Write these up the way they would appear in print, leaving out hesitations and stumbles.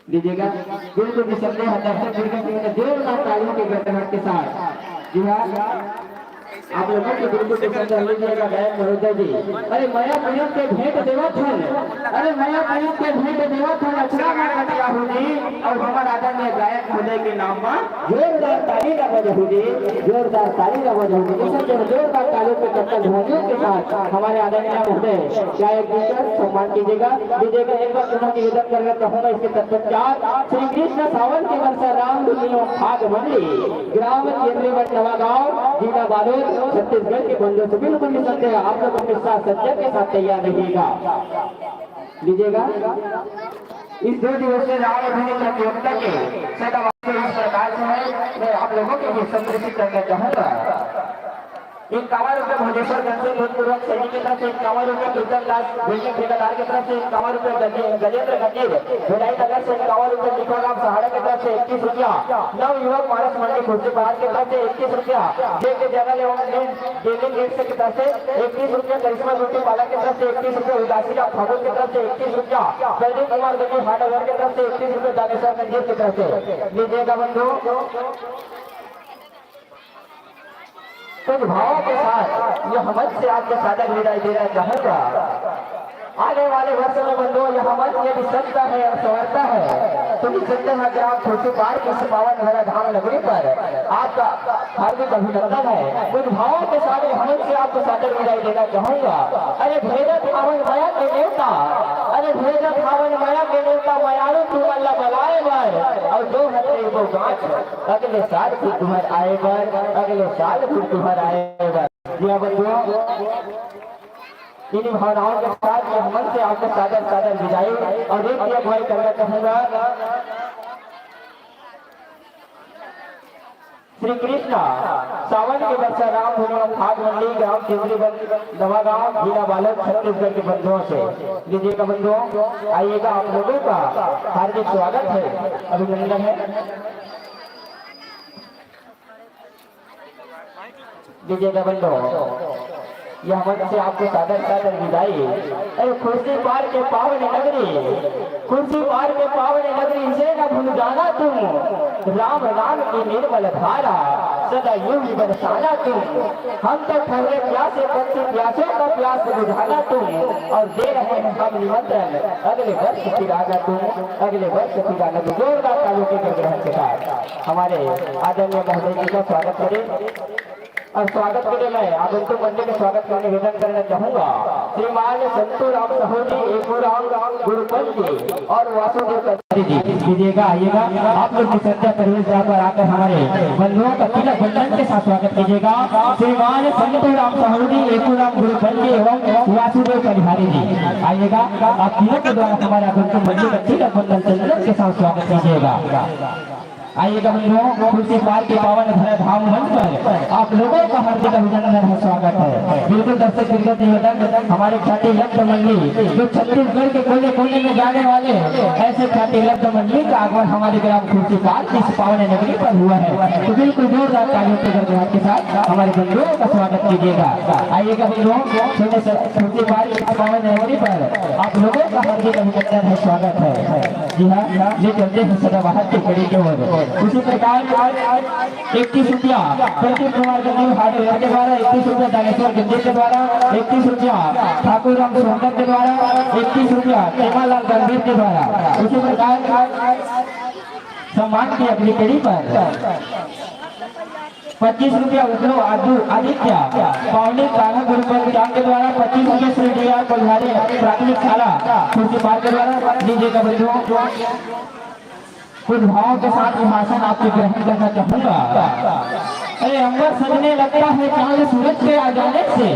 लीजिएगा बिल्कुल निसंदेह दर्शक जोरदार तालियों के गड़गड़ाहट के साथ। जी हाँ, आप लोगों के बिल्कुल निसंदेह लीजिएगा गायक महोदय जी। अरे माया प्रेम के भेंट देवा थन, अरे माया प्रेम के भेंट देवा थन अचरा ना कटिया हुई और हमारा आदरणीय गायक महोदय के नाम में जोरदार ताली का बज हुई, जोरदार ताली का बज हुई। निसंदेह जोरदार तालियों के कट्टर ध्वनियों के साथ हमारे आदरणीय महोदय गायक जी का सम्मान कीजिएगा। लीजिएगा एक बार पुनः निवेदन करना चाहूंगा इसके तत्पश्चात श्री कृष्ण सावन के वर्षा राम दुनिया भाग मंडी ग्राम केंद्रीय नवागांव जिला बालोद छत्तीसगढ़ के बंधुओं से बिल्कुल निसंदेह आप लोग अपने साथ सज्जन के साथ तैयार रहिएगा। लीजिएगा इस 2 दिवसीय रामधुनी प्रतियोगिता के सदा इस प्रकार से है। मैं आप लोगों के लिए संप्रेषित करना चाहूंगा। 51 रुपये भोजेश्वर गंज लोकपूर्वक सैनिक की तरफ से 51 रुपये कीर्तन दास बिल्डिंग ठेकेदार की तरफ से 51 रुपये गजेंद्र गंजीर भिलाई नगर से 51 रुपये लिखोराम सहाड़ा की तरफ से 21 रुपया नव युवक मानस मंडी खुर्शीबाद की तरफ से 21 रुपया जे के जगह डेलिंग गेट से की तरफ से 21 रुपया करिश्मा ब्यूटी पार्लर की तरफ से 21 रुपये उदासीरा फागुन की तरफ से 21 रुपया प्रदीप कुमार गंजी हार्डवेयर की तरफ से 21 रुपये दानेश्वर गंजीर की तरफ से। लीजिएगा बंधु कुछ भावों के साथ यह मंच से आपके सादर विदाई देना चाहूंगा। आने वाले वर्षों में बंधुओं यह मंच यदि सजता है और संवरता है तो निसंदेह है ग्राम खुर्शीबाद के पावन भरा धाम नगरी पर आपका हार्दिक अभिनंदन है। कुछ भावों के साथ यह मंच से आपको सादर विदाई देना चाहूंगा। अरे भेदत पावन माया के देवता, अरे भेदत पावन माया के देवता मयालु तू अल्लाह बनाए बर और 2 हथेली वो गांठ अगले साल फिर तुम्हार आए बर, अगले साल फिर तुम्हार आए बर। जी बंधुओं इन्हीं भावनाओं के साथ यह मन से आपको सादर सादर विदाई और एक अगुवाई करना चाहूंगा। श्री कृष्णा सावन के वर्षा राम धुनी भाग मंडी ग्राम केंद्रीय नवागांव जिला बालोद छत्तीसगढ़ के बंधुओं से। लीजिएगा बंधुओं आइएगा आप लोगों का हार्दिक स्वागत है, अभिनंदन है। लीजिएगा बंधुओं यह मंच से आपको सादर सादर विदाई। अरे खुर्शीबाद के पावन नगरी, खुर्शीबाद के पावन नगरी से न भूल जाना तुम, राम नाम की निर्मल धारा सदा यूं ही बरसाना तुम। हम तो ठहरे प्यासे पक्षी प्यासों का प्यास बुझाना तुम और दे रहे हैं हम निमंत्रण अगले वर्ष फिर आना तुम, अगले वर्ष फिर आना। जोरदार तालियों के गड़गड़ाहट के साथ हमारे आदरणीय महोदय जी का स्वागत करें। और स्वागत के लिए मैं आगंतुक मंडली का स्वागत करने निवेदन करना चाहूंगा। श्रीमान संतू राम सहोजी एकूराम गुरुपल जी और वासुदेव जी कीजिएगा। आइएगा आप लोग निसंदेह प्रवेश द्वार पर आकर हमारे बंधुओं का तिलक बंधन के साथ स्वागत कीजिएगा। श्रीमान संतू राम सहोजी एकूराम गुरुपल जी एवं वासुदेव कलिहारी जी आइएगा। आप तिलक के द्वारा हमारे आगंतुक मंडली का तिलक बंधन के साथ स्वागत कीजिएगा। आइएगा बंधुओं खुर्शीबाद के पावन भरे धाम मंच पर आप लोगों का हार्दिक अभिनंदन है, स्वागत है। बिल्कुल दर्शक निर्गत निवेदन हमारे ख्याति लब्ध मंडली जो छत्तीसगढ़ के कोने कोने में जाने वाले ऐसे ख्याति लब्ध मंडली का आगमन हमारे ग्राम खुर्शीबाद की इस पावन नगरी पर हुआ है तो बिल्कुल जोरदार तालियों के गड़गड़ाहट के साथ हमारे बंधुओं का स्वागत कीजिएगा। आइएगा बंधुओं खुर्शीबाद की पावन नगरी पर आप लोगों का हार्दिक अभिनंदन है, स्वागत है। जी हाँ, ये चलते हैं सदाबहार की कड़ी के ओर। उसी प्रकार 21 रुपया प्रदीप कुमार गंजी हार्डवेयर के द्वारा, 21 रुपया दानेश्वर गंजी के द्वारा, 21 रुपया ठाकुर राम सोहनकर के द्वारा, 21 रुपया केमालाल गंभीर के द्वारा। उसी प्रकार सम्मान की अपनी कड़ी पर 25 रुपया उद्रो आदित्य पावनी कान्हा गुरुकुल के द्वारा, 25 रुपये श्री डी.आर. कोल्हारी प्राथमिक शाला खुर्शीबाद के द्वारा। लीजिएगा बंधुओं कुछ भावों के साथ भाषण आपके ग्रहण करना चाहूंगा। अरे अंबर सजने लगता है चांद सूरज के आ जाने से,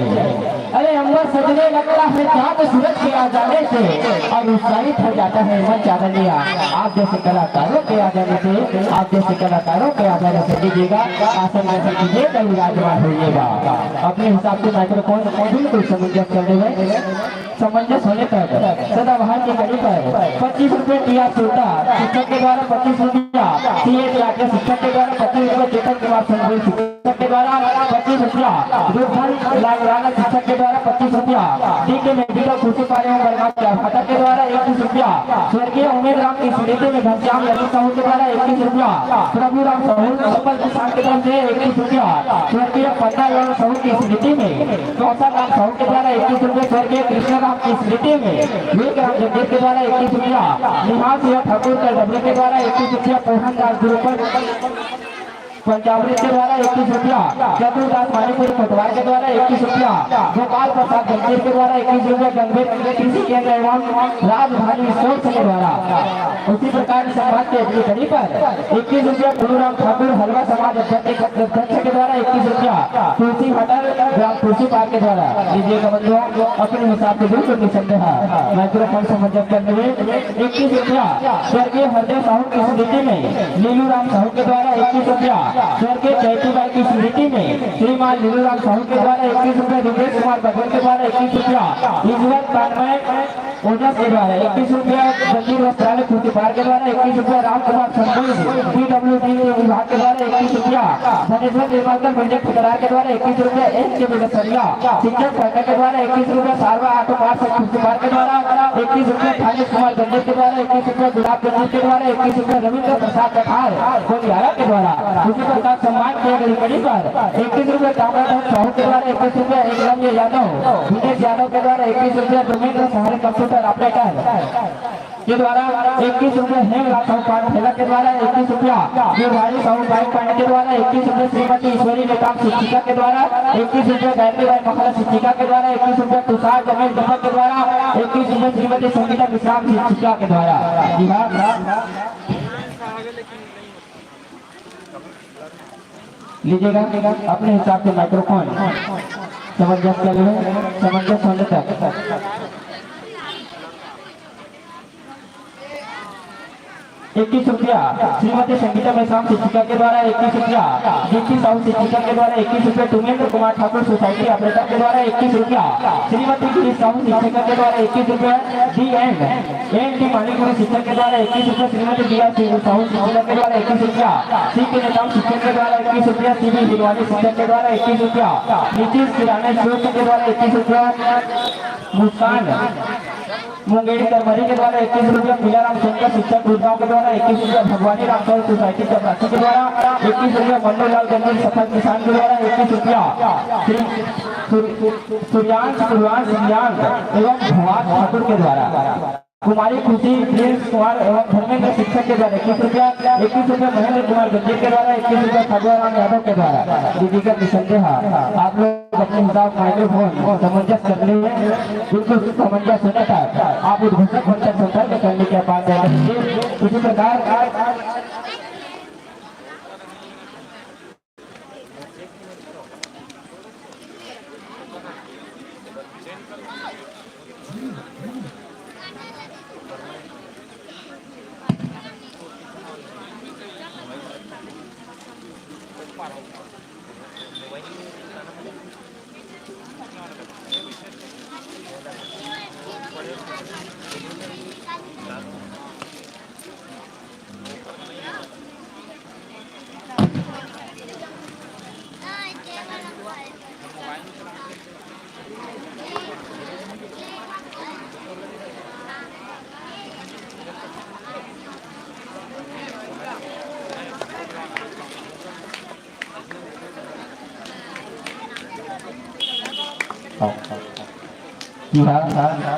अरे अंबर सजने लगता है चांद सूरज के आ जाने से और उत्साहित हो जाता है मन चांदनिया आप जैसे कलाकारों के आ जाने से, आप जैसे कलाकारों के आ जाने से। लीजिएगा आसन ग्रहण कीजिएगा, विराजमान होइएगा। अपने हिसाब से माइक्रोफोन बिल्कुल समंजस करने में समंजस होने पर सदाबहार की कड़ी पर 25 रुपये टी.आर. सुल्ता शिक्षक के द्वारा, 25 रुपया सी.ए. शिक्षक के द्वारा, 25 रुपये चेतन कुमार संघ शिक्षक के द्वारा 25 रुपया, लाइव शिक्षक के द्वारा 25 रुपया, डी के मेडिकल खुशी पारे फाटक के द्वारा 21 रुपया, स्वर्गीय उमेद राम की स्मृति में घनश्याम ललित साहू के द्वारा 21 रुपया, प्रभु राम साहू सफल किसान के तरफ से 21 रुपया, स्वर्गीय पन्ना साहू की स्मृति में कौशल राम साहू के द्वारा 21 रुपया, स्वर्गीय कृष्ण राम की स्मृति में वीर राम जगदीश के द्वारा 21 रुपया, निहाल सिंह ठाकुर डबले के द्वारा 21 रुपया, मोहन दास गुरुकुल पंजाबरी के द्वारा 21 रुपया, चतुर्दास मानीपुरी कोटवार के द्वारा 21 रुपया, गोपाल प्रसाद गंभीर के द्वारा 21 रुपया, गंभीर कृषि केंद्र एवं राजधानी स्पोर्ट्स के द्वारा उसी प्रकार समाज के अगली कड़ी पर 21 रुपया, गुरुराम ठाकुर हलवा समाज अध्यक्ष के द्वारा 21 रुपया, तुलसी होटल ग्राम तुलसी पार्क के द्वारा लीजिएगा बंधुओं अपने हिसाब से बिल्कुल निसंदेह माइक्रोफोन समझ करने में 21 रुपया, स्वर्गीय हरदेव साहू की स्मृति में लीलू राम साहू के द्वारा 21 रुपया, स्वर्गीय जयतूबाई की स्मृति में श्रीमान लीलूराम साहू के द्वारा 21 रुपया, दिनेश कुमार बघेल के द्वारा 21 रुपया, ईश्वर कानमय ओझा के द्वारा 21 रुपया, जंजीर वस्त्रालय खुशीपार के द्वारा 21 रुपया, राम कुमार संतोष पीडब्ल्यूडी विभाग के द्वारा 21 रुपया, धनेश्वर निर्मलकर मंडल फुटरार के द्वारा 21 रुपया, एस के बिलसरिया शिक्षक पाठक के द्वारा 21 रुपया, सारवा ऑटो पार्ट खुशीपार के द्वारा 21 रुपया, थानेश कुमार गंजेर के द्वारा 21 रुपया, गुलाब गंजेर के द्वारा 21 रुपया, रविंद्र प्रसाद कठार कोलियारा के द्वारा का सम्मान किया गई कड़ी पर 21 रुपया, कामराज साहू के द्वारा 21 रुपया, एकलव्य यादव विनेश यादव के द्वारा 21 रुपया, धर्मेंद्र सहारे कंप्यूटर ऑपरेटर के द्वारा 21 रुपया, हेमराज साहू पान ठेला के द्वारा 21 रुपया, गिरधारी साहू बाइक पांडे के द्वारा 21 रुपया, श्रीमती ईश्वरी नेताम शिक्षिका के द्वारा 21 रुपया, गायत्री बाई मखला शिक्षिका के द्वारा 21 रुपया, तुषार गणेश दत्त के द्वारा 21 रुपया, श्रीमती संगीता विश्राम शिक्षिका के द्वारा जी हाँ लीजिएगा अपने हिसाब से माइक्रोफोन समंजस कर ले समंजस होने तक 21 रुपया, श्रीमती संगीता मेश्राम शिक्षिका के द्वारा 21 रुपया, दीप्ति साहू शिक्षिका के द्वारा 21 रुपया, तुमेंद्र कुमार ठाकुर सोसाइटी ऑपरेटर के द्वारा 21 रुपया, श्रीमती गिरीश साहू शिक्षिका के द्वारा 21 रुपया, डी मानिकपुरी शिक्षक के द्वारा 21 रुपया, श्रीमती दिया साहू शिक्षिका के द्वारा 21 रुपया, सी के नेताम शिक्षक के द्वारा 21 रुपया, सीबी हिलवानी शिक्षक के द्वारा 21 रुपया, नीतीश किराना स्टोर के द्वारा 21 रुपया, मुस्कान मुंगेरी दरबारी के द्वारा 21 रुपया, मिलाराम शंकर शिक्षक गुड़गांव के द्वारा 21 रुपया, भगवानी राम साहू सोसाइटी चपरासी के द्वारा 21 रुपया, मंडोलाल गंजीर सफल किसान के द्वारा 21 रुपया, सूर्यांश एवं भवान ठाकुर के द्वारा कुमारी खुशी प्रिंस कुमार एवं धर्मेंद्र शिक्षक के द्वारा 21 रुपया, 21 रुपया, महेंद्र कुमार गंजीर के द्वारा 21 रुपया, खगोराम यादव के द्वारा दीदी निसंदेह आप लोग अपने हिसाब माइक्रोफोन समंजस कर लिए बिल्कुल समंजस होने तक आप उद्घोषक बनकर संपर्क करने के बाद इसी प्रकार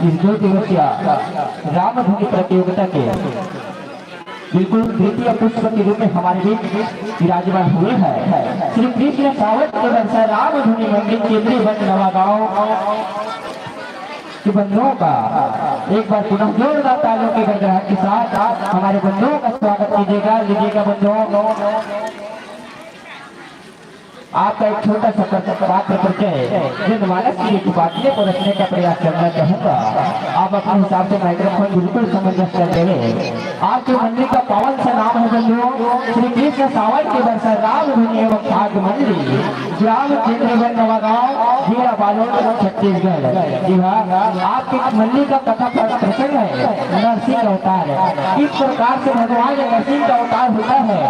इस 2 दिवसीय रामधुनी प्रतियोगिता के बिल्कुल द्वितीय पुष्प के रूप में हमारे बीच विराजमान हुए हैं श्री कृष्ण सावत के व्यवसाय रामधुनी मंदिर केंद्रीय वन नवागांव के बंधुओं का एक बार पुनः जोरदार तालियों की गड़गड़ाहट के साथ हमारे बंधुओं का स्वागत कीजिएगा। लीजिएगा बंधुओं आपका एक छोटा सा पात्र परिचय जनमानस की बातचीत को रखने का प्रयास करना चाहूंगा। आप अपने हिसाब से माइक्रोफोन बिल्कुल समंजस कर देंगे। आपके मंदिर का पावन सा नाम है बंधुओं श्री कृष्ण सावन के दर्शन राम धुनी एवं भाग्य मंदिर ग्राम केंद्रगढ़ नवागांव जिला बालोद छत्तीसगढ़। जी हाँ, आपके मंदिर का कथा प्रसंग है नरसिंह अवतार। किस प्रकार से भगवान नरसिंह का अवतार होता है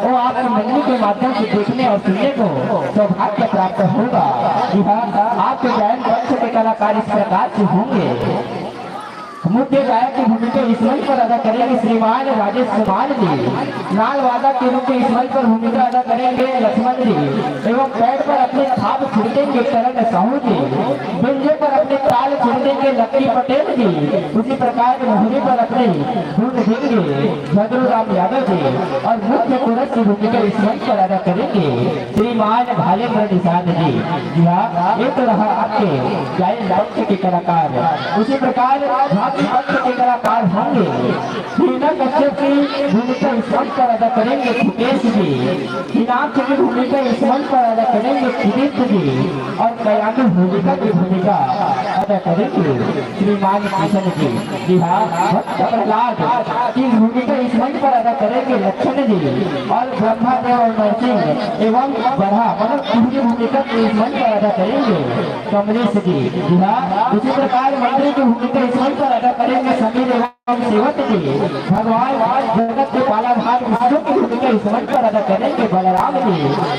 वो आपके मंदिर के माध्यम से देखने और सुनने को सौभाग्य प्राप्त होगा। जी हाँ, आपके गायन मंच के कलाकार इस प्रकार से होंगे। मुख्य गायक की भूमिका इस मंच पर अदा करेंगे श्रीमान राजेश कुमार जी। नाल वादक के रूप में इस मंच पर भूमिका अदा करेंगे लक्ष्मण जी एवं पैड पर अपने थाप छिड़केंगे करण साहू जी। बिंजे पर अपने ताल छिड़केंगे लक्की पटेल जी। उसी प्रकार मोहरी पर अपने धुन देंगे भद्रू राम यादव जी और मुख्य कोरस की भूमिका इस मंच पर अदा करेंगे श्रीमान भालेन्द्र निषाद जी। जी हाँ, ये तो रहा आपके गायन मंच के कलाकार। उसी प्रकार के कलाकार होंगे हीना कश्यप की भूमिका इस मंच पर अदा करेंगे मुकेश जी। हीनाक्ष की भूमिका इस मंच पर अदा करेंगे सुदीप जी और कयानी भूमिका की भूमिका अदा करेंगे श्रीमान किशन जी। जी हाँ, प्रहलाद की भूमिका इस मंच पर अदा करेंगे लक्ष्मण जी और ब्रह्मादेव और नरसिंह एवं बरहा मतलब की भूमिका इस मंच पर अदा करेंगे कमलेश जी। जी हाँ, उसी प्रकार मंत्री की भूमिका इस मंच पर अदा करेंगे समीर एवं सेवक जी। भगवान जगत के पालनहार विष्णु की भूमिका इस मंच पर अदा करेंगे बलराम जी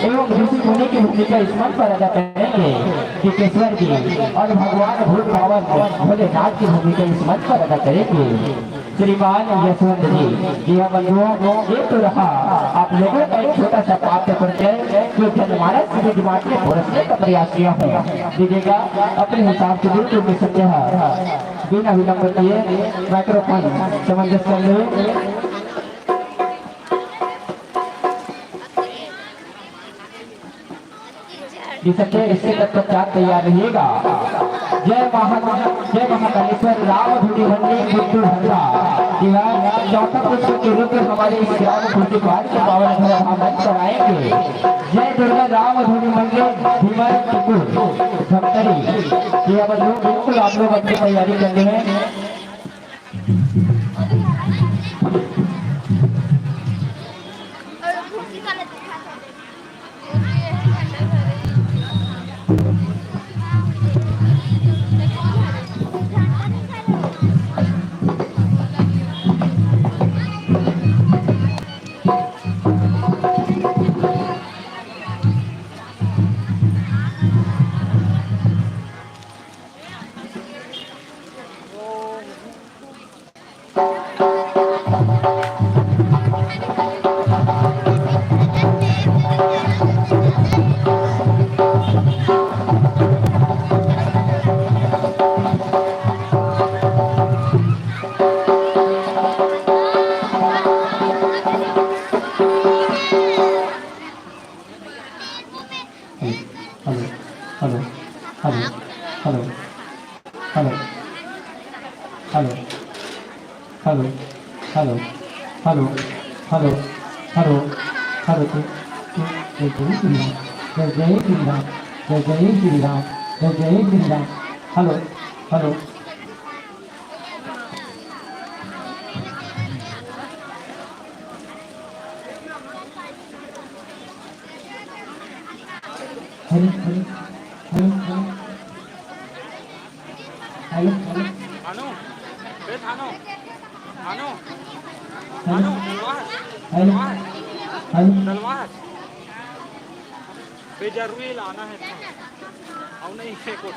एवं ऋषि मुनि की भूमिका इस मंच पर अदा करेंगे टिकेश्वर जी और भगवान भूत पावन भोलेनाथ की भूमिका इस मंच पर अदा करेंगे श्रीमान यशवंत जी। जी हाँ बंधुओं, ये तो रहा आप लोगों का एक छोटा सा पात्र परिचय जो जनमानस के दिमाग में परोसने का प्रयास किया है। दीजिएगा अपने हिसाब से बिल्कुल निसंदेह बिना विलंब किए माइक्रोफोन समंजस कर ले। इसके तत्पश्चात तैयार रहिएगा। जय महाकालेश्वर राम धुनी मंडी गुड्डू हल्ला। चौथा पुष्प के रूप में हमारे इस ग्राम खुर्दीपार के पावन मंच पर आएंगे जय दुर्गा राम धुनी मंडी भीमर धमतरी। बिल्कुल आप लोग अपनी तैयारी कर रहे हैं। जरूरी लाना है और नहीं फेंको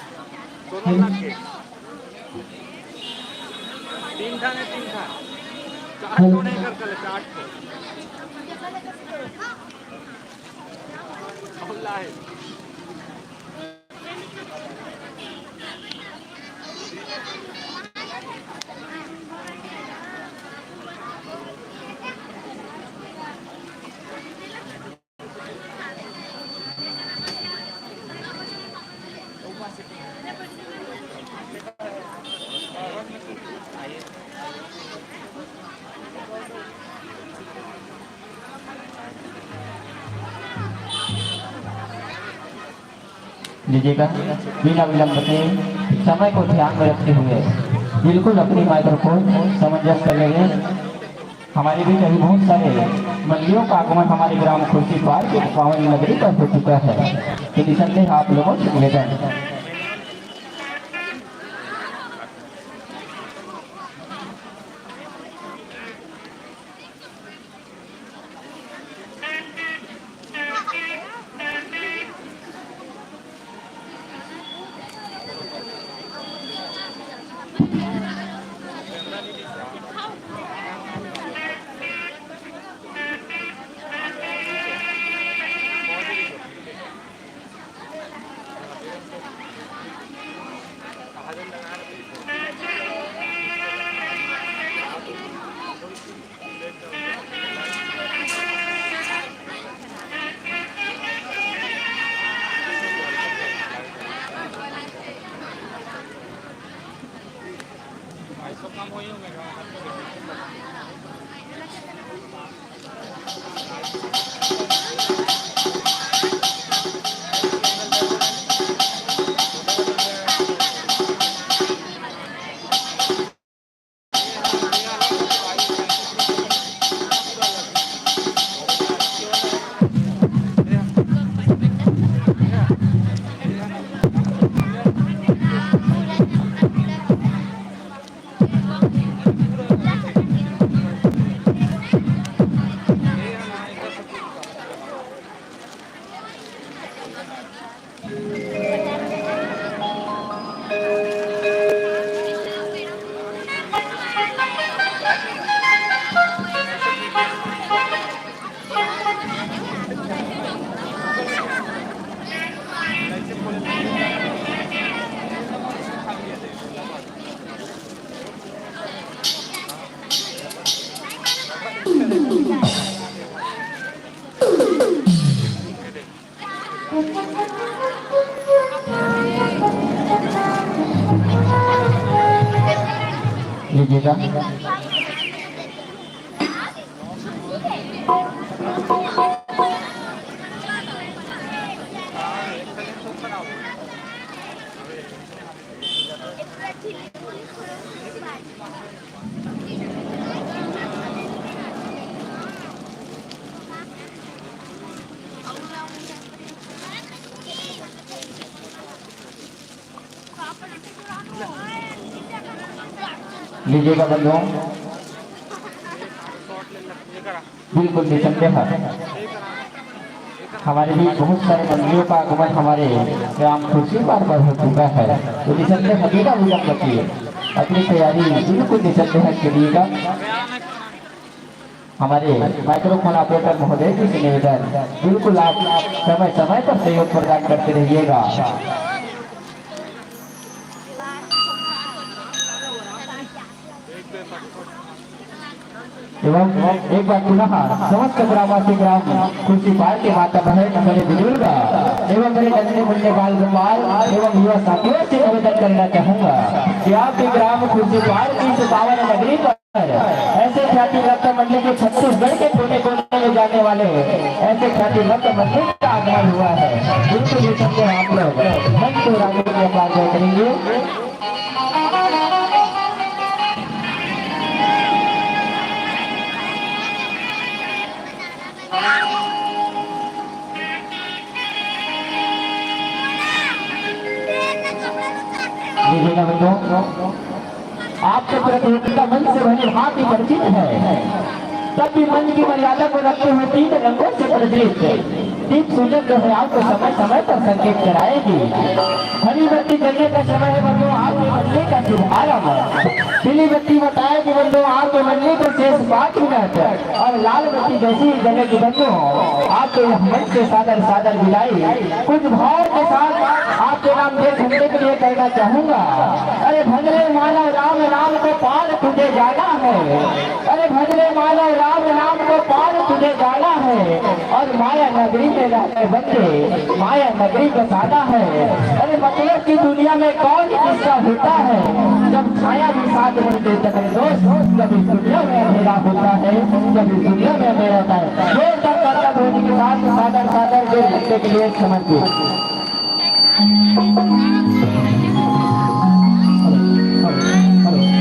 दोनों रख के तीन था चार को नहीं कर कल चार को है। लीजिएगा बिना विलंब के समय को ध्यान में रखते हुए बिल्कुल अपनी माइक्रोफोन समंजस कर लेंगे। हमारे बीच अभी बहुत सारे मंदिरों का आगमन हमारे ग्राम खुर्शीपार के पावन नगरी पर हो चुका है, तो निसंदेह आप लोगों से निवेदन लीजिएगा। लीजिएगा बंधुओं, बिल्कुल निसंदेह हमारे भी बहुत सारे मंदिरों का आगमन हमारे ग्राम खुर्शीपार पर हो चुका है, तो निसंदेह बिना विलंब रखिए अपनी तैयारी बिल्कुल निसंदेह करिएगा। हमारे माइक्रोफोन ऑपरेटर महोदय जी से निवेदन, बिल्कुल आप समय समय पर सहयोग प्रदान करते रहिएगा। एवं एक बार पुनः समस्त ग्रामवासी ग्राम खुर्शीपार के माता बहन मेरे बुजुर्ग एवं मेरे नन्हे मुन्ने बाल गोपाल एवं युवा साथियों से निवेदन करना चाहूंगा कि आपके ग्राम खुर्शीपार की इस पावन नगरी पर ऐसे ख्याति रक्त मंडली के छत्तीसगढ़ के कोने कोने में जाने वाले ऐसे ख्याति रक्त मंडली का आगमन हुआ है। बिल्कुल निसंदेह आप लोग मन को रानी के आभार करेंगे। आपके प्रतियोगिता मन से भले भांति परिचित है, तब भी मन की मर्यादा को रखते हुए 3 रंगों से प्रज्वलित दीप सूजन जो है आपको समय समय पर संकेत कराएगी। हरी बत्ती जलने का समय है बंधु आपके मंडली का शुभारंभ। पीली बत्ती बताए कि बंधु आपके मंडली को शेष 5 मिनट और लाल बत्ती जैसी जलेगी बंधु आपको यह मंच से सादर सादर विदाई कुछ भाव के साथ आपके नाम देश झंडे के लिए करना चाहूंगा। अरे भजरे मानव राम नाम को पार तुझे जाना है, अरे भजरे मानव राम नाम को पार तुझे जाना है, और माया नगरी में रहने बंदे माया नगरी का सादा है। अरे मतलब की दुनिया में कौन किस्सा होता है, जब छाया भी साथ बनते तक दोस्त, जब इस दुनिया में अंधेरा होता है, जब इस दुनिया में अंधेरा होता है। जोर तक करता धोनी के साथ सादर सादर जो घंटे के लिए समझिए। हेलो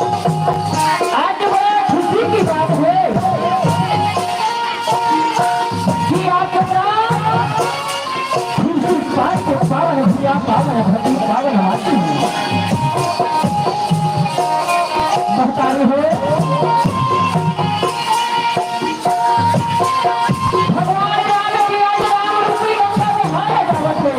आज बड़ा खुशी की बात है कि आप खुशी पार के पावन भैया पावन भक्ति पावन माती बता रहे हो भगवान राम की आज राम रूपी गंगा में हाय जावत है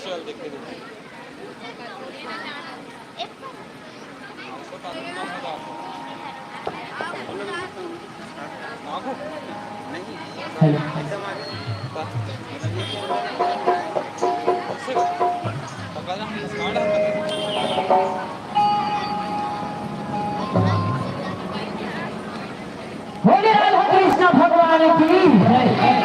चल देखते बोले राधा कृष्ण भगवान की जय।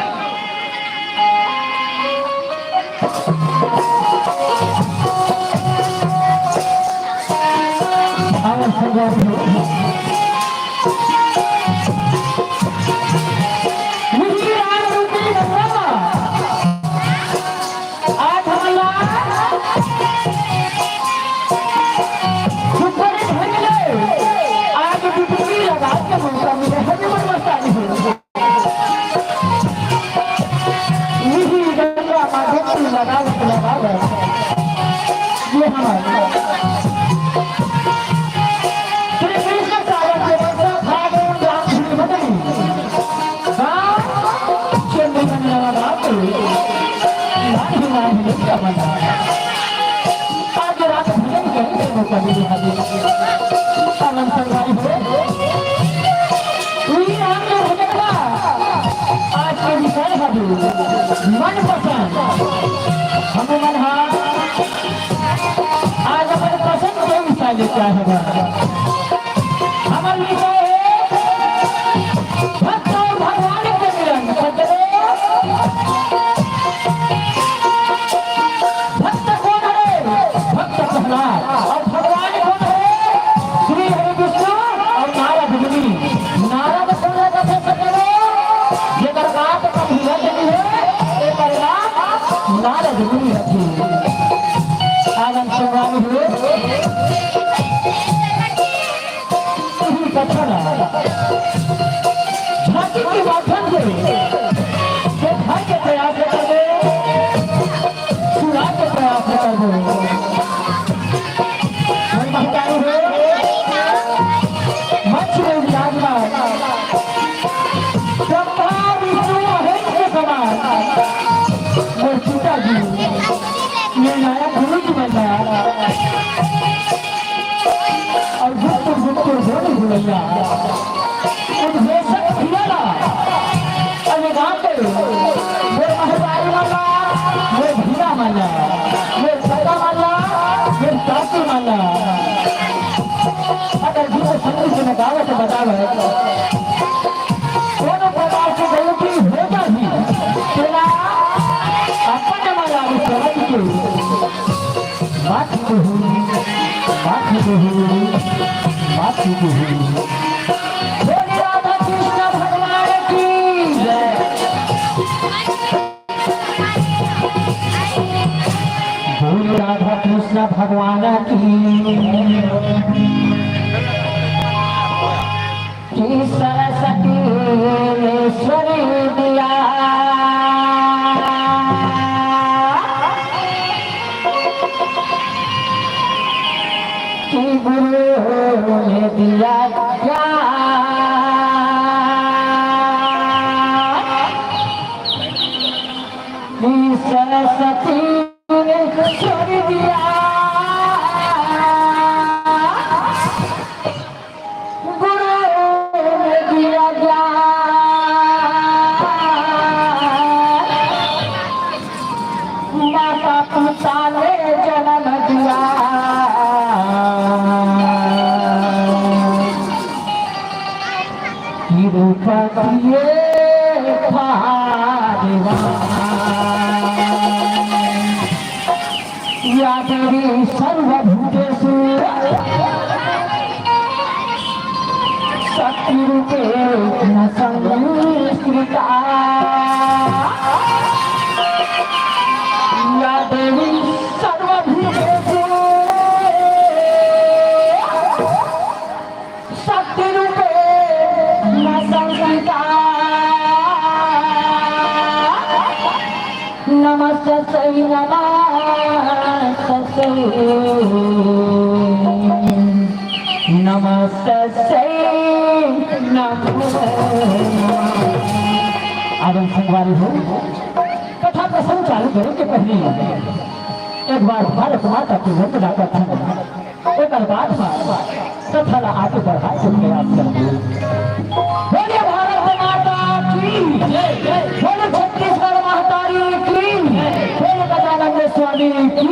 राधा कृष्ण भगवान की जय। कृष्ण भगवान की सरस्वती ईश्वरी दिया कि गुरु ने दिया सरस्वती ने छोड़ दिया गुरु ने दिया माता पिता ने जन्म दिया तिरुपति या देवी सर्वभूतेषु शक्तिरूपेण संस्कृता या देवी सर्वभूतेषु शक्तिरूपेण संस्कृता नमस्ते नमस्ते आदम संगवारी हो कथा प्रसंग चालू करो के पहले एक बार भारत माता की वंदना करते हैं एक बार कथा ला आगे बढ़ा के प्रयास करते हैं बोलिए भारत माता की बोले छत्तीसगढ़ महतारी की बोले गजानंद स्वामी की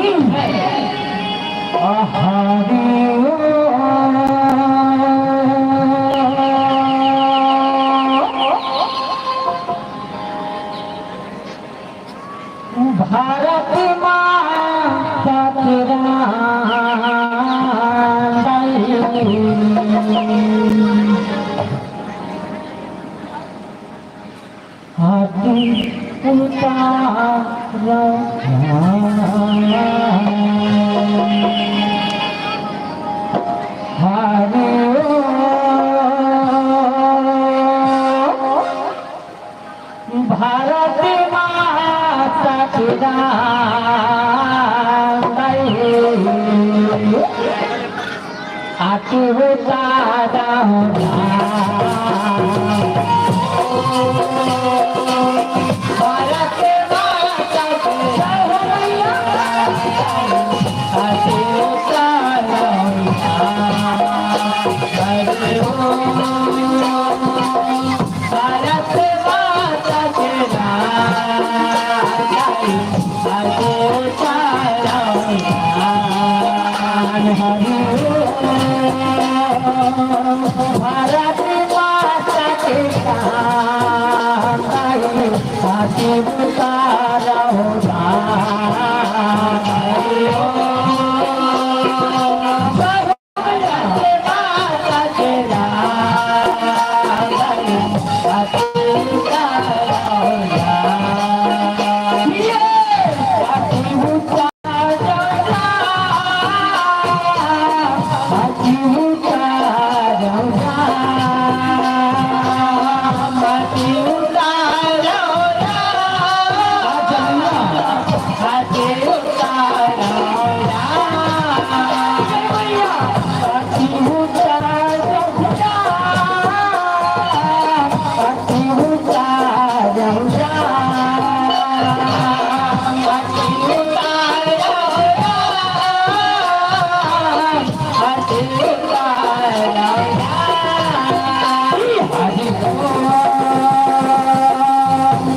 भारत माता की हाथी उतारा भारत माता की आके उतारा भारत माता की आके उतारा भारत माता के आगे उतारा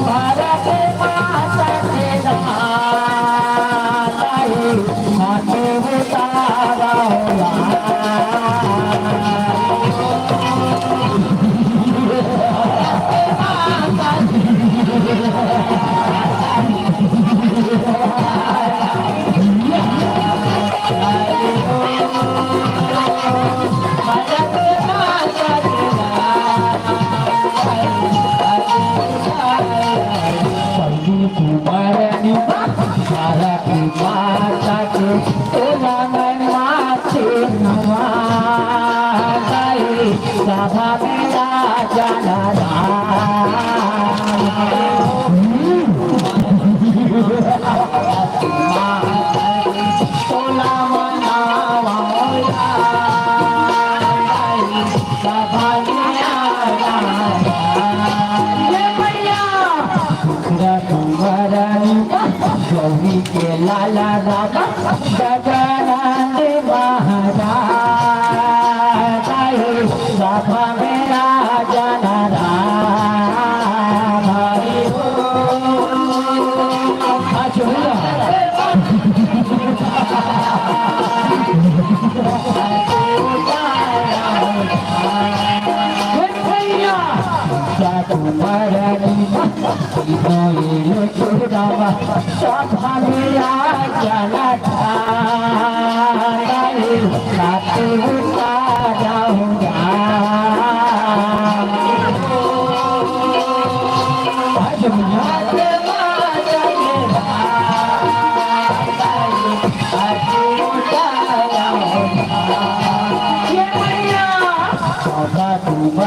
भारत माता के आगे उतारा कुमार माता के बरनी गौरी के लाला रामा गजानंद महाराज सभा में राजन राम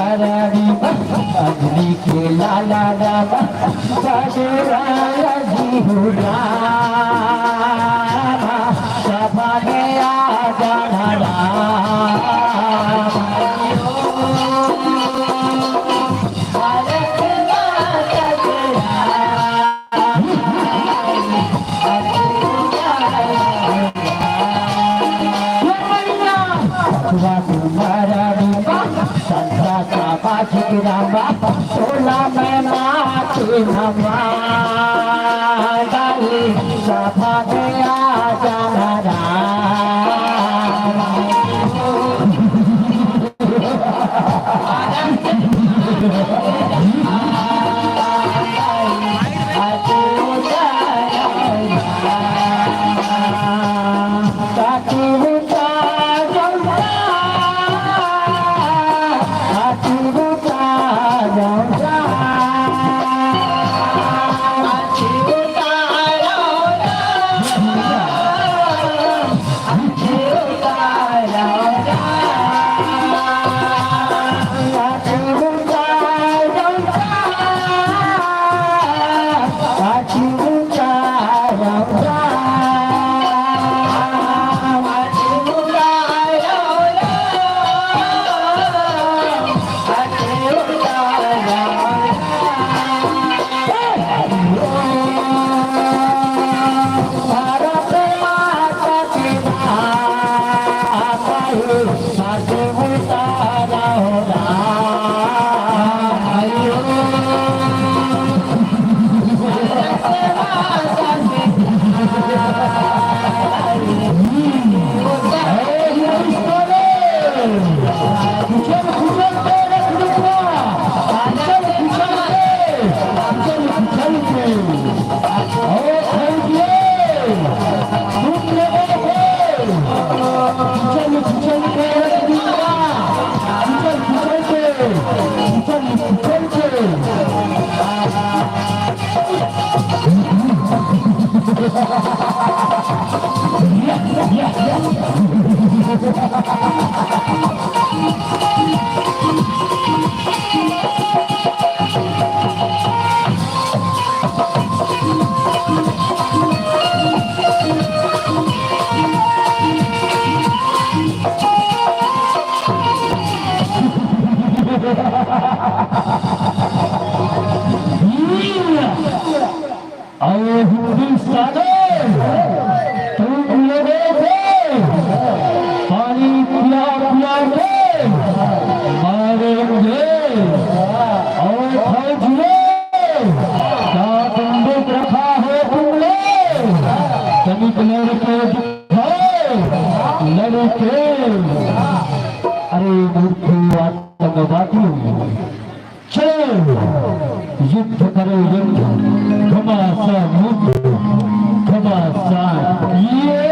हरि अग्नि के लाला रामा बजरंग जी रामा सभा में राजन राम रामा सोला में माती हमारी सभा में राजन राम अरे मूर्ख आतंकवादी चलो युद्ध करो युद्ध घमासान युद्ध घमासान ये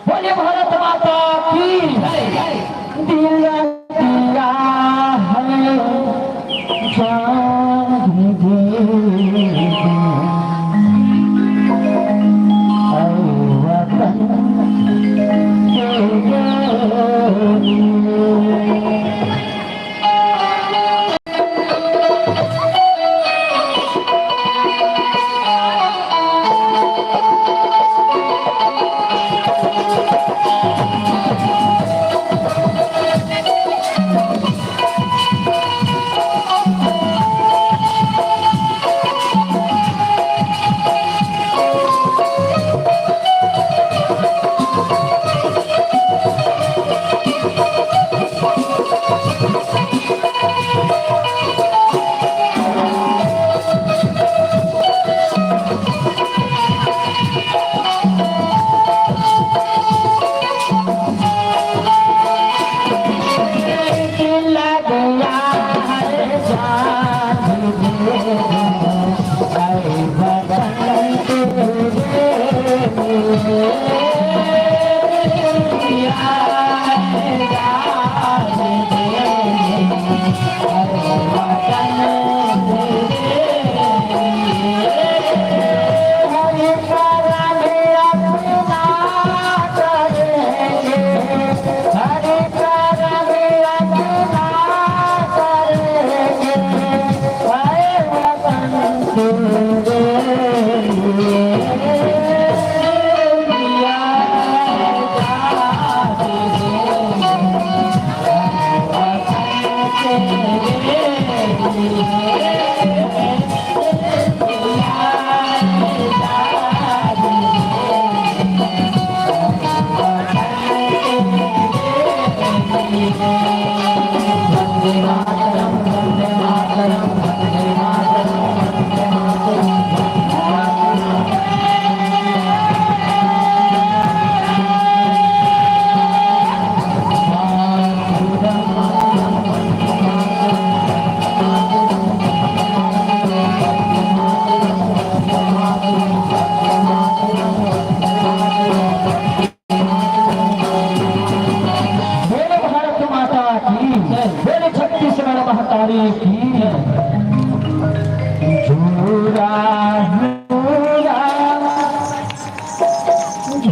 बोले भारत माता की दिल दिया है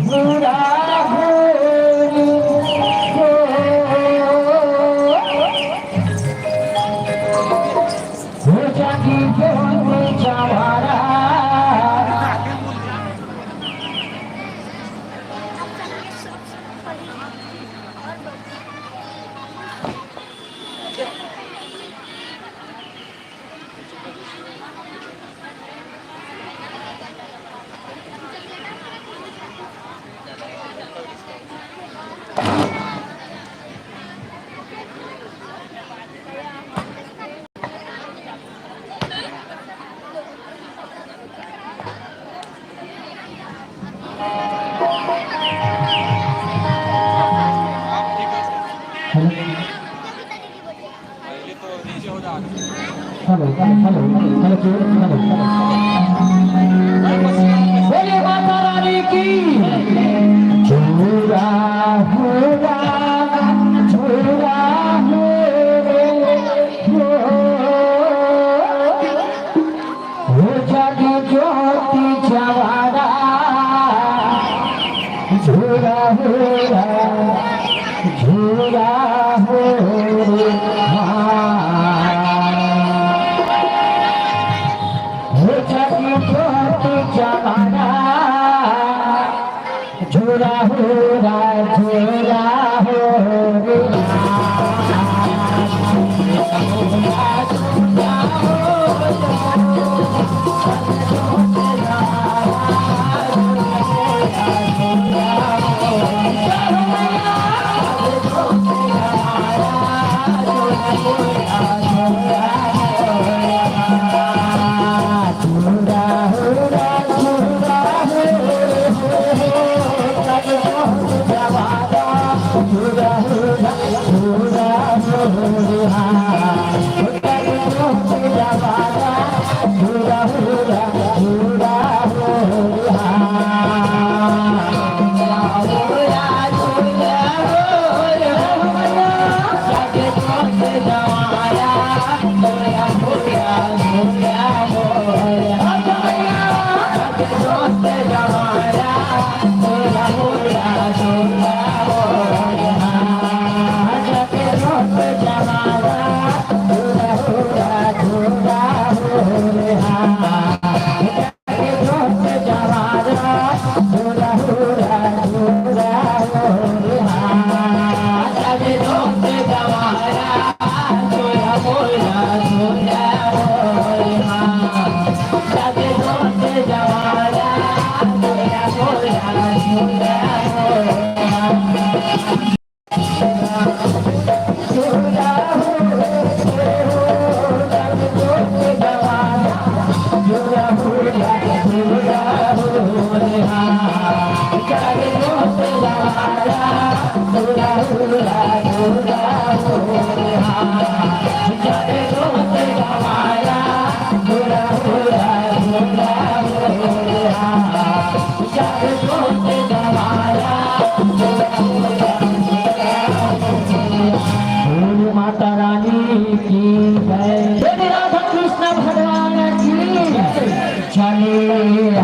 झूरा हो जागी जोत जवारा पहले तो नीचे हो जा हेलो हेलो हेलो बोले माता रानी की झूरा हुरा झूरा हो जागी ज्योति जवारा झूरा हुरा झूरा हो जागी ज्योति जवारा झूरा हुरा झूरा हो माता रानी की जय, श्री राधा कृष्ण भगवान की जय। चले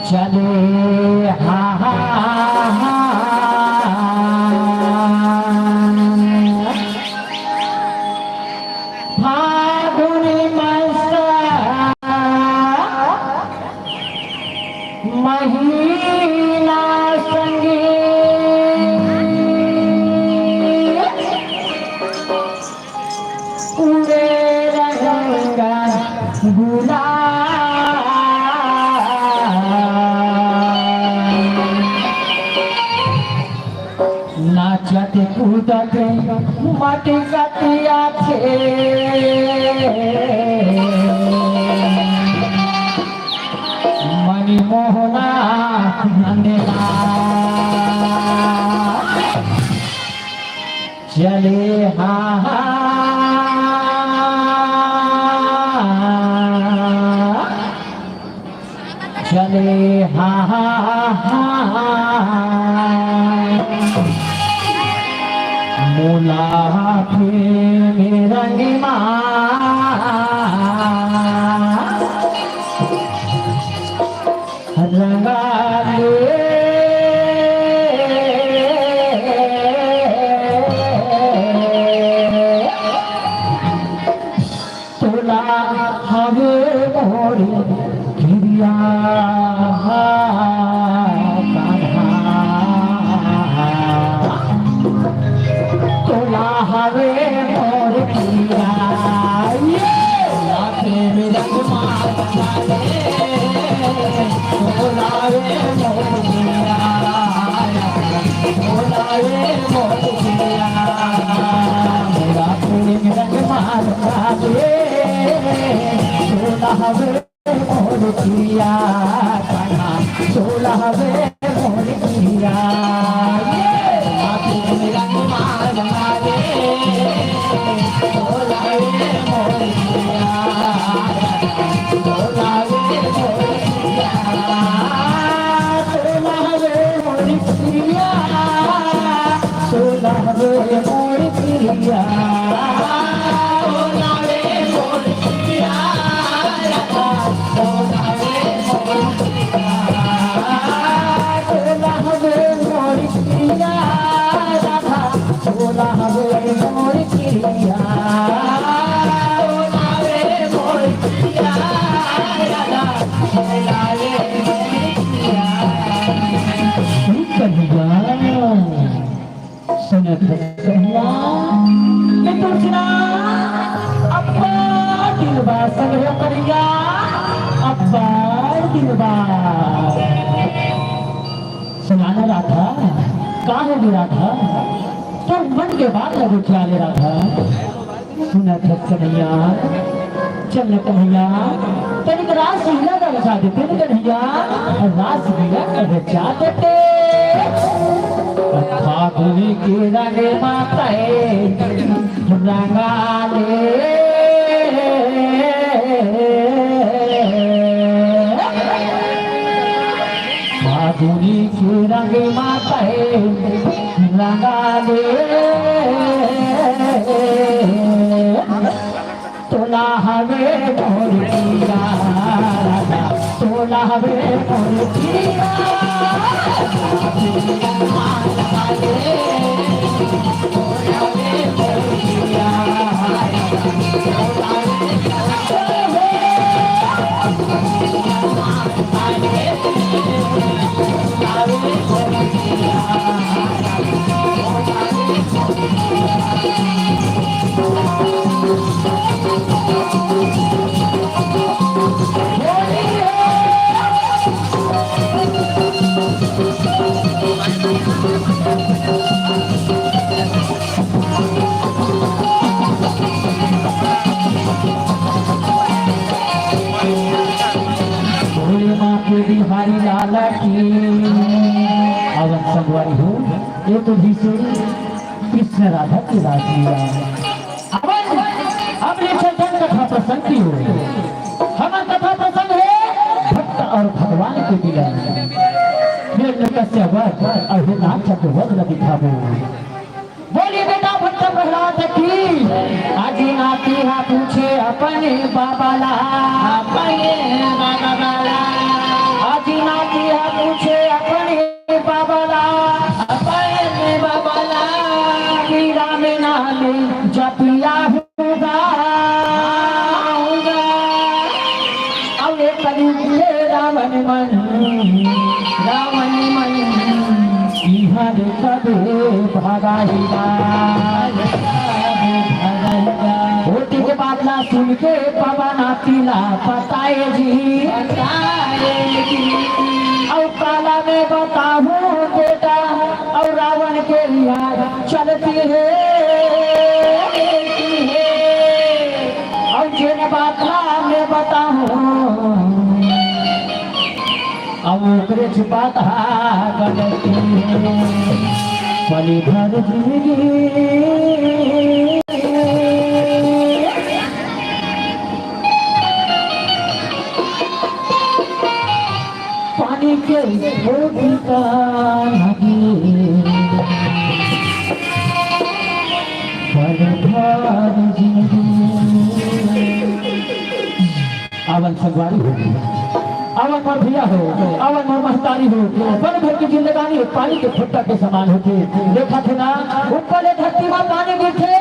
चले फागुनी महीना संगी उड़े रहेगा नाचते कूदते माटी कतिया थे मणि मोहना नंदेला चले चले मुला रंगी माँ सोला हवे मोरी गिरिया सोला हवे मोर गिरिया सोला वे मोर गिरिया सोला वे मोर गिरिया मेरा प्रेम रंग मारता दे सोला वे मोर गिरिया सोला वे मोर गिरिया प्रेम रंग मारता दे सोला वे मोर गिरिया सोला वे मोर गिरिया सोला वे मोर गिरिया सोला वे मोर गिरिया सोला वे मोर गिरिया सोला वे मोर गिरिया राधा सोला वे मोर गिरिया सोला वे मोर गिरिया राधा सोला वे मोर गिरिया तुझना अब्बा दिलबा संग्रह करिया अब्बा दिलबा सुनाना रहा था कहाँ दे रहा था तो मन के बाद लगो क्या ले रहा था सुना था कन्हैया चल कन्हैया तनिक रास लीला का बचा देते न कन्हैया रास लीला का बचा देते फागुनी के रंग माताए रंगाले फागुनी के रंग माताए रंगाले तोला हवे मोर गिरिया तोला हवे मोर गिरिया बिहारी लाला की अवन संगवारी हो ये तो भी से कृष्ण राधा की रासलीला अवन अपने चंदन कथा प्रसंग की हो हमारा कथा प्रसंग है भक्त और भगवान के मिलन कश्य वध और नाथ चतुर्वध दिखाबो बोली बेटा भक्त प्रहलाद की आजी नाती हा पूछे अपने बाबाला अपने बाबाला आजी नाती हा पूछे अपने बाबाला अपने बाबाला की राम नाम जपिया होगा अब ये कलयुग में रावण मन हर कबे भगाईला होती के बादला सुन के बाबा नातीला बताए जी और काला में बताऊं बेटा और रावण के लिया चलती है और जिन बादला में बताऊं अब ओकरे छुपाता गलती है पली भर जिंदगी पानी के धोबी का नदी पल भर जिंदगी अवन सगवारी होगी अवन मर भैया हो अवन मर महतारी हो बन भर की जिंदगानी पानी के फुट्टा के समान होते देखा थे ना ऊपर धरती में पानी गिरते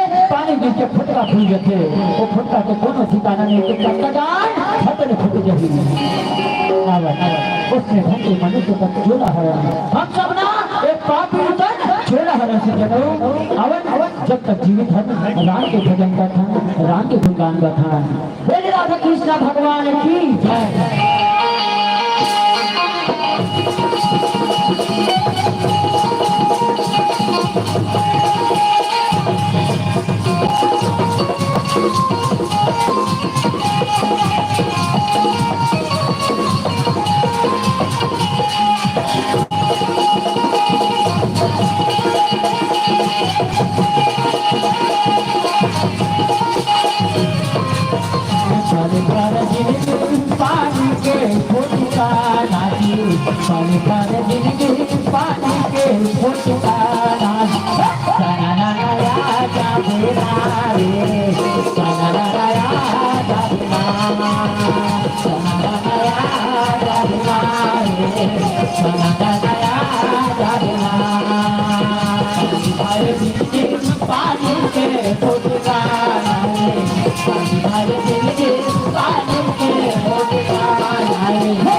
पानी में के फुटका फूल जाते वो फुटका के कोनो ठिकाना नहीं कि कब तक आए खतरे फुट जाही उसने भक्ति मनुष्य तक जोड़ा है हम सब ना एक पापी तक छोड़ा है से जगह अवन जब तक जीवित है राम के भजन का था राम के गुणगान का था बोले राधा कृष्ण भगवान की जय पानी के फुटका नाची पानी पानी जिंदगी पानी के फुटका नाची सना ना राजा बेरा रे सना ना राजा बेरा सना ना राजा बेरा रे सना ना राजा बेरा पानी के फुटका नाची पानी जिंदगी पानी के फुटका नाची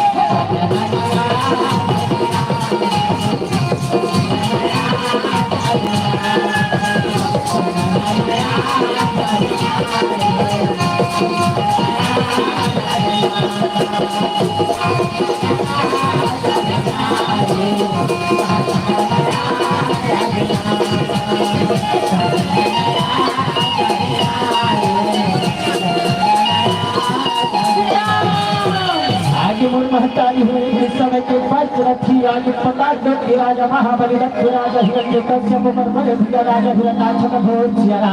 महतारी हुई इस समय के पास रखी आज पता दो कि राजा महाबली दक्ष राजा हिरण्य कश्यप पर बड़े भैया राजा हिरण्याक्ष का भोज जरा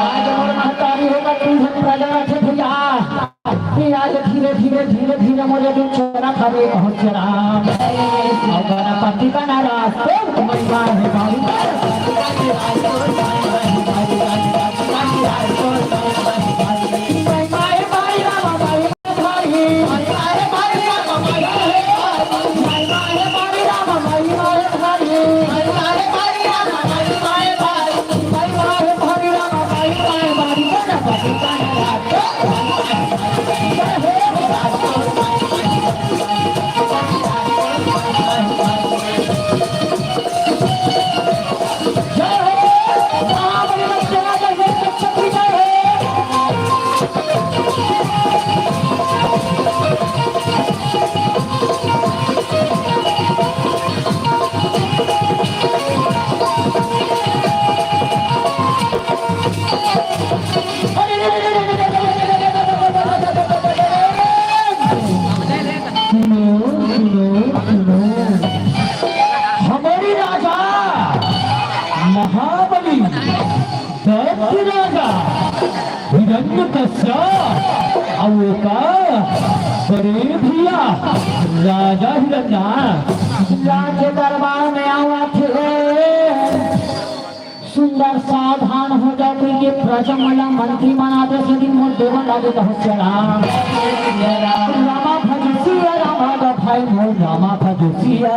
आज और महतारी होगा तुझे प्रजा से भैया कि आज धीरे धीरे धीरे धीरे मुझे भी चरा खावे पहुंच राम अगर पति का नाराज तो महिमा है बाबू महाबली दक्ष राजा हिरण्य कश्यप अवका बड़े भैया राजा हिरण्याक्ष राज्य दरबार में आवा थे सुंदर सावधान हो जाते कि प्रजमला मंत्री मनाते सदी मोर देवन लागे रहस्य राम रामा भजसिया रामा का भाई मोर रामा भजसिया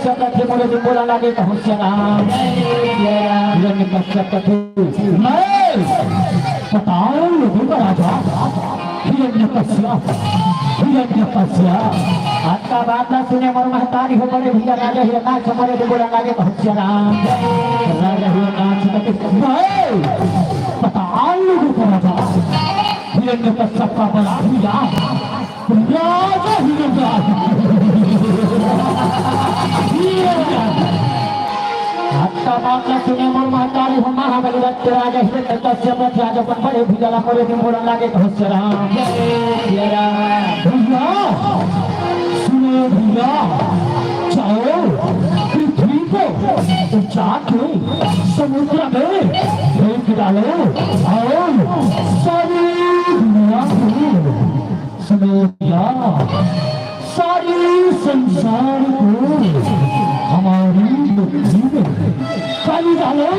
कश्यप थे बोले तो बोला लगे पहुंच राम हिरण्य कश्यप थे मैं बताओ लोगों का राजा हिरण्य कश्यप आपका बात ना सुने मर महतारी हो बड़े भैया राजा हिरण्याक्ष मरे तो बोला लगे पहुंच राम राजा हिरण्याक्ष मैं बताओ लोगों का राजा हिरण्य कश्यप का बड़ा भैया राजा आपका बात न सुने मोर महतारी हो महाबली दत्त राजा हिरण्य कश्यप राजा अपन बड़े भैया करे दिन बोला लागे पहुंच राम भैया सुनो भैया जाओ पृथ्वी को जाके समुद्र में फेंक डालो और सारी दुनिया को समेटिया सारी संसार को हमारी मुट्ठी में खाली डालो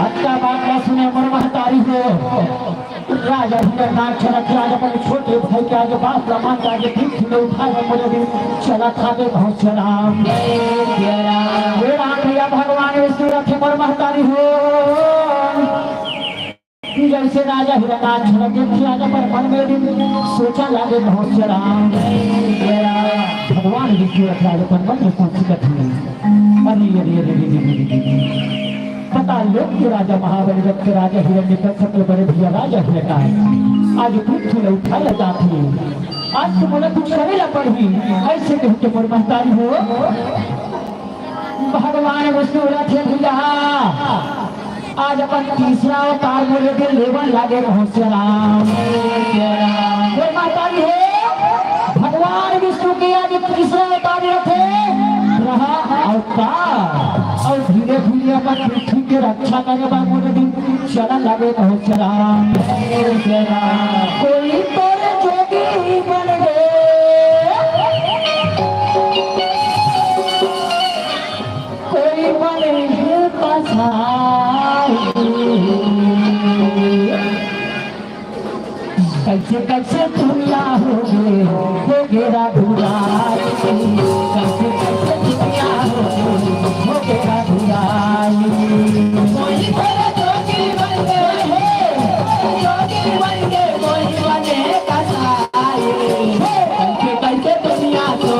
अच्छा बात ना सुने मर महतारी हो राजा हिरण्याक्ष राजा अपने छोटे भाई के आगे बाप मान के आगे पीठ में उठाए बोले दिन चला खावे पहुंच राम भैया भगवान विष्णु रखे मर महतारी हो जैसे राजा हिरण्याक्ष रखे राजा पर मन में दिन सोचा लागे पहुंच राम भगवान विष्णु रखे राजा पर मन में सोच कथी अरे अरे अरे पता लोग के राजा महाबली दत्त राजा हिरण्य कश्यप के बड़े भैया राजा हिरण्याक्ष आज पृथ्वी में उठाया जाती आज तो मुझे कुछ करेला पड़ी ऐसे कहते मोर महतारी हो भगवान विष्णु रखे भैया आज अपन तीसरा अवतार बोले के लेवन लागे पहुंच राम मोर महतारी हो भगवान विष्णु के आज तीसरा अवतार रखे रहा अवतार और धीरे धीरे अपन पृथ्वी के रक्षा करे बोले दिन चला लगे पहुंच राम कोई तोरे जोगी बन गए कोई बने कैसे कैसे दुनिया हो गेरा धुराई कैसे कैसे दुनिया हो गेरा धुराई कोई जोगी बन गए कोई बने कसाई कैसे कैसे दुनिया हो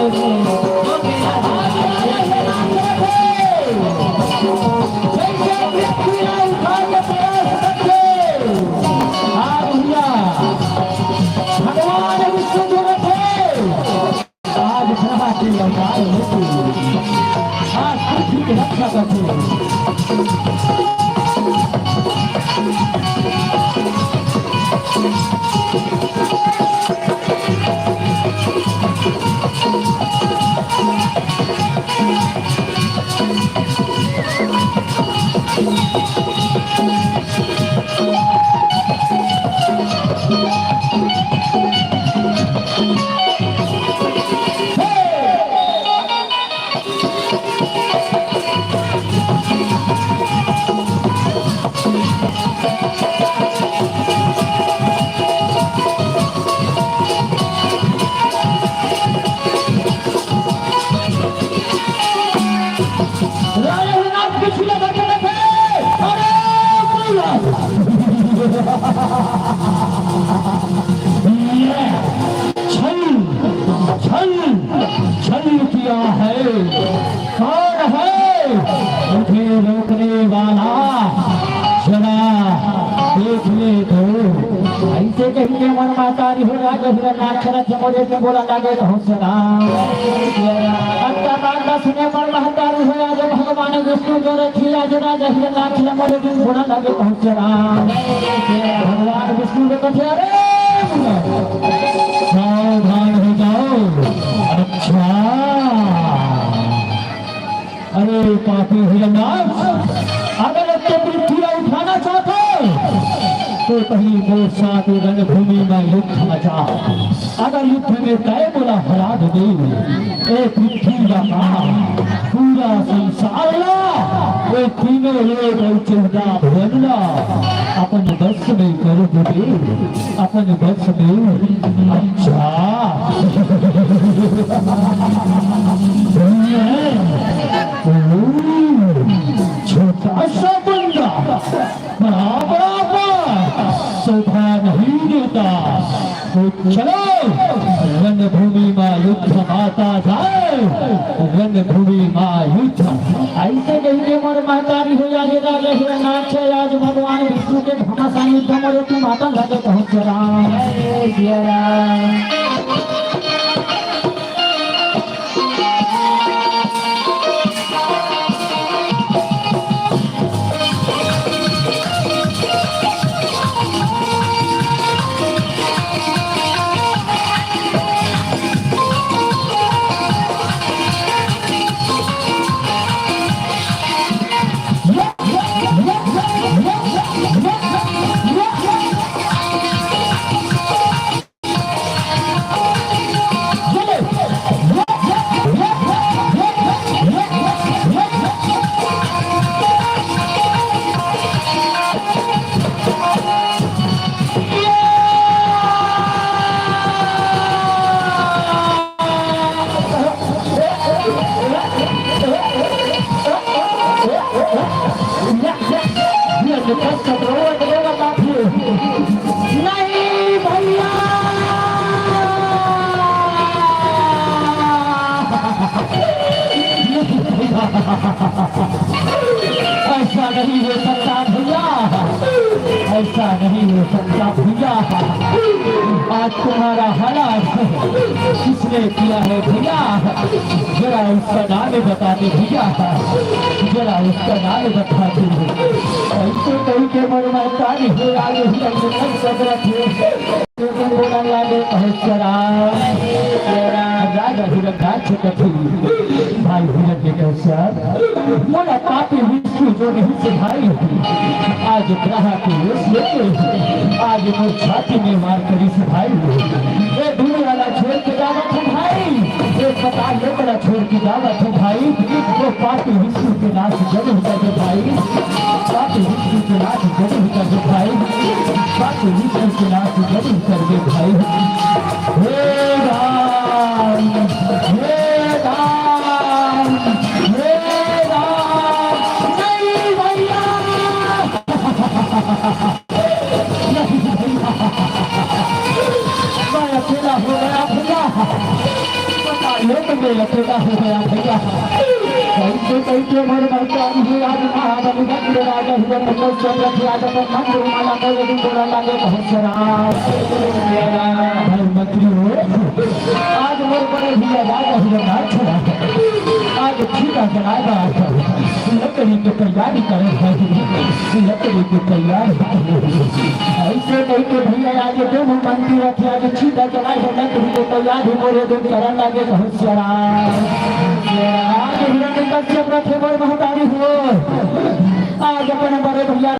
गेरा भगवान विष्णु जो रखे आज आज पृथ्वी की रक्षा करते छल किया है कौन है मुझे रोकने वाला जरा देख ले तो ऐसे कहीं मन महतारी हो राजा हिरण्याक्ष रखे मोरे के बोला लागे पहुंच राम अच्छा बात सुने मन महतारी हो राजा भगवान विष्णु जो रखी आज राजा हिरण्याक्ष मोरे के बोला लागे पहुंच राम भगवान विष्णु ने कहा अरे सावधान हो जाओ अच्छा अरे पापी हिरण्याक्ष अगर तो पृथ्वी उठाना चाहते तो कहीं वो साथ रणभूमि में युद्ध मचा अगर युद्ध में तय बोला हरा दे ए पृथ्वी का पूरा संसार वो तीनों लोग चौदह भुवन अपन बस में कर दे अपन बस में अच्छा छोटा सा बंदा बराबर शोभा नहीं देता। तो चलो रणभूमि में युद्ध माता जाए, रणभूमि में युद्ध। ऐसे नहीं के मोर महतारी हो जाए राजा हिरणाक्ष आज भगवान विष्णु के घमासान युद्ध मरे तू माता लगे पहुंच राम जय राम। नहीं भैया ऐसा नहीं हो सकता भैया, ऐसा नहीं हो सकता भैया। आज तुम्हारा हालात किसने किया है भैया, जरा उसका नाम बता दे भैया, जरा उसका नाम बता दे। ऐसे कहीं के मन में तारी हो आगे बोला लागे राजा हिरण्याक्ष कथी भाई हिरण्यकश्यप मोला पापी विष्णु जो नहीं से भाई आज ग्रह के आज मोर छाती में मार करी से भाई ये दूर वाला छोड़ के जावा था भाई, ये पता ये बड़ा छोड़ के जावा था भाई। वो पापी विष्णु के नाश जरूर कर भाई, पापी विष्णु के नाश जरूर कर भाई, पापी विष्णु के नाश जरूर कर दे भाई। हे राम हे राम हे राम। नहीं भैया मैं अकेला हो गया भैया, बताइए तो मैं अकेला हो गया भैया। कैसे मर मरता आज महाबली भक्त राजा मंदिर माला बोला लागे बहुत मंत्री हो आज मोर बड़े भैया राजा हिरण्याक्ष आज ठीका जलाएगा, लकड़ी की तैयारी करे लकड़ी की तैयारी। ऐसे नहीं के भैया आज दोनों मंदिर रखे आज ठीका जलाए लकड़ी की तैयारी मोरे दिन करन लागे बहुत आज हिरण्यकश्यप रखे बड़ महतारी हो आज अपने बड़े भैया